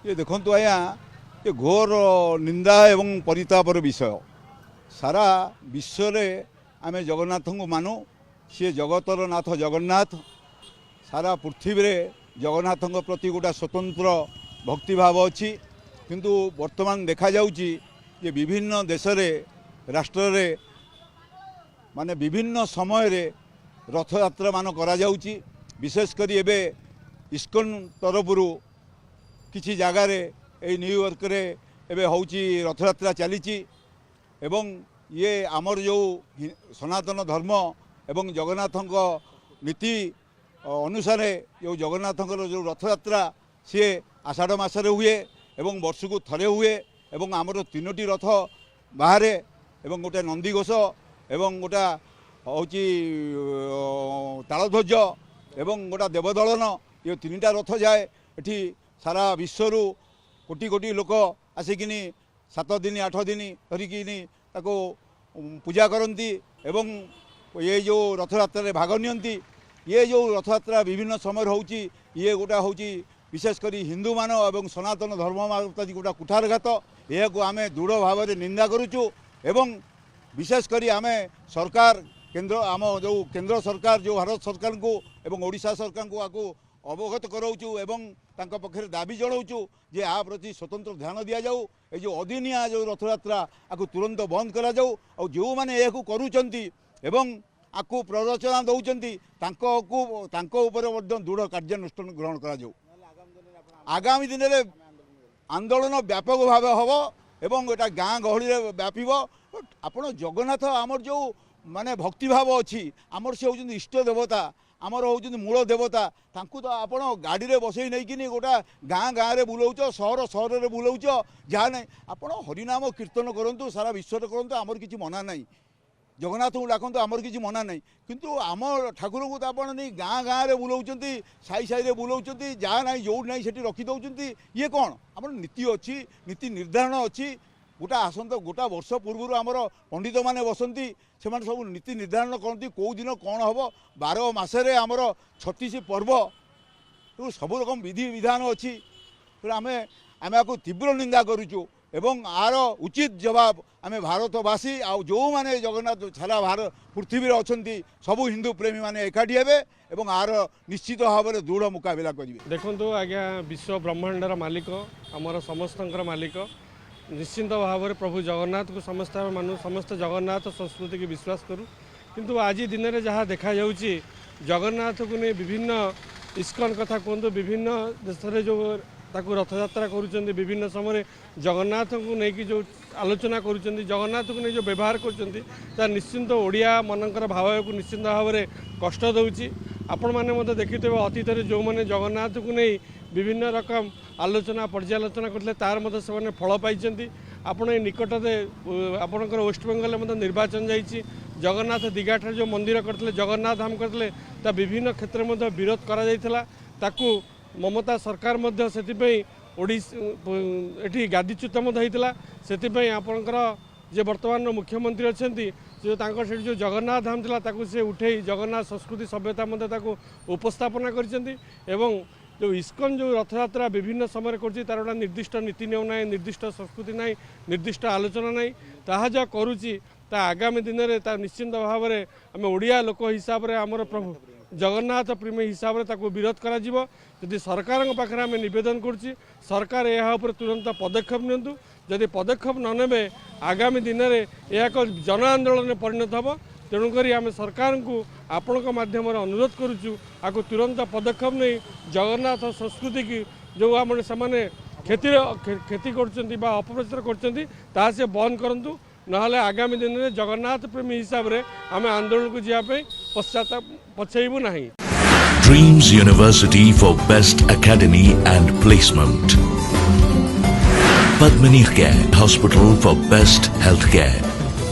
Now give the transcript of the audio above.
ये देखु आज्ञा ये घोर निंदा एवं परितापर विषय सारा विश्व में आम जगन्नाथ को मानु सी जगतर नाथ जगन्नाथ सारा पृथ्वी में जगन्नाथ प्रति गोटा स्वतंत्र भक्तिभाव अच्छी किंतु वर्तमान देखा जाउची ये विभिन्न देश राष्ट्र माने विभिन्न समय रे रथयात्रा मान करा जाउची विशेषकर एबे इस्कन तरफरु किसी जगार ये न्यूयॉर्क रे एबे होउची रथयात्रा चलीची एवं ये आमर जो सनातन धर्म एवं जगन्नाथ नीति अनुसार जो जगन्नाथ जो रथयात्रा सी आषाढ़ मासरे हुए एवं वर्ष को थरे हुए एवं आमर तीनोटी रथ बाहर एवं गोटे नंदीघोष एवं गोटा हूँ तालध्वज एवं गोटा देवदलन ये तीनटा रथ जाए एटी सारा विश्व कोटी कोटी लोक आसिकिनी 7 दिन 8 दिन धरिकी पूजा करती एवं ये जो रथयात्रा भाग नियंती ये जो रथयात्रा विभिन्न समय होची ये गोटा होची विशेषकर हिंदू मान एवं सनातन धर्म गोटा कुठारघात यह को आम दृढ़ भाव में निंदा करुचु एवं विशेषकर आम सरकार केंद्र आम जो केंद्र सरकार जो भारत सरकार को एवं ओडिशा सरकार को आपको अवगत कराऊचु एवं तांका पक्षरे दाबी जनाऊचु जे आ प्रति स्वतंत्र ध्यान दि जाऊ ये जो अदिनिया जो रथयात्रा आपको तुरंत बंद करा जाऊ और जो मैंने यह करूचंती एवं आपको प्ररोचना दौरान दृढ़ कार्यानुष्ठान ग्रहण करा जाऊ आगामी दिन में आंदोलन व्यापक भाव हम एवं एटा गाँ गहली व्यापीब आपण जगन्नाथ आमर जो माने भक्तिभाव अच्छी आमर से होउछन इष्ट देवता आमर होउछन मूल देवता तांकु तो आपण गाड़ी रे बसई नहीं कि गोटा गाँ गाँ रे बुलाउच सहर सहर रे बुलाउच जहाँ नहीं आपण हरिनाम कीर्तन करंतु सारा विश्व करंतु आमर किछि मना नहीं जगन्नाथ को डाकतु आमर किछि मना नहीं किंतु आम ठाकुर को तो आपण नहीं गाँ गाँ रे बुलाउचंती साई साई रे बुलाउचंती जहाँ नहीं जो नहीं सेठी रखी दउचंती ये कौन आमर नीति अच्छी नीति निर्धारण अच्छी गोटा आसंत गोटा वर्ष पूर्व आमर पंडित माने बसंती से सब नीति निर्धारण करती कौ दिन कौन हम 12 मासरे आमर 36 पर्व सब रकम विधि विधान अच्छी आम आम आपको तीव्र निंदा करुचु एवं आर उचित जवाब आम भारतवासी आ जो मैंने जगन्नाथ सारा भारत पृथ्वी अच्छा सबू हिंदू प्रेमी मैंने एकाठी हे एवं आर निश्चित भाव में दृढ़ मुकाबला करेंगे। देखो आज्ञा विश्व ब्रह्मांडर मालिक आमर समस्त मालिक निश्चिंत भाव में प्रभु जगन्नाथ को समस्त मानु समस्त जगन्नाथ संस्कृति की विश्वास करूँ किंतु आज दिन में जहाँ देखा जाउची जगन्नाथ को नहीं विभिन्न इस्कन कथा कहतु विभिन्न देश में जो ताकू रथयात्रा करुँच विभिन्न समय जगन्नाथ को लेकिन जो आलोचना करुँच जगन्नाथ को नहीं जो व्यवहार कर निश्चिंत ओडिया मनकर भाव को निश्चिंत भाव में कष्ट दूची आपण मैंने देखिए अतीत जो मैंने जगन्नाथ को नहीं विभिन्न रकम आलोचना पर्यालोचना करते तार से फल पाई आपण निकट आपणकर वेस्ट बेंगल में निर्वाचन जाइए जगन्नाथ दीघाठ जो मंदिर करते जगन्नाथ धाम करते विभिन्न क्षेत्र में विरोध करा ममता सरकार एटी गादीच्युत होता से आपणकर जे वर्तमान मुख्यमंत्री अच्छा जो जो जगन्नाथ धाम था से उठे जगन्नाथ संस्कृति सभ्यता उपस्थापना कर जो इस्कन जो रथयात्रा विभिन्न समय तार गोटा निर्दिष्ट नीति नियम ना निर्दिष्ट संस्कृति ना निर्दिष्ट आलोचना ना ताहा जो करुच्ची आगामी दिन में निश्चिंत भाव में आम ओडिया लोक हिसाब से आमर प्रभु जगन्नाथ प्रेमी हिसाब से विरोध करा सरकार पाखे आम नवेदन करुच्ची सरकार यह तुरंत पदक्षेप नियंतु जदि पदक्षेप न नेबे आगामी दिन में यह एक जन आंदोलन में परिणत हम तेणुक आम सरकार को आपण माध्यम अनुरोध करुचु आपको तुरंत पदक्षेप नहीं जगन्नाथ संस्कृति की जो आम से क्षति कर अपप्रचार कर बंद करूँ ना आगामी दिन में जगन्नाथ प्रेमी हिसाब से आम आंदोलन को जावाई पछेबू ना। Dreams University for Best Academy and Placement. Padmini Care Hospital for Best Healthcare.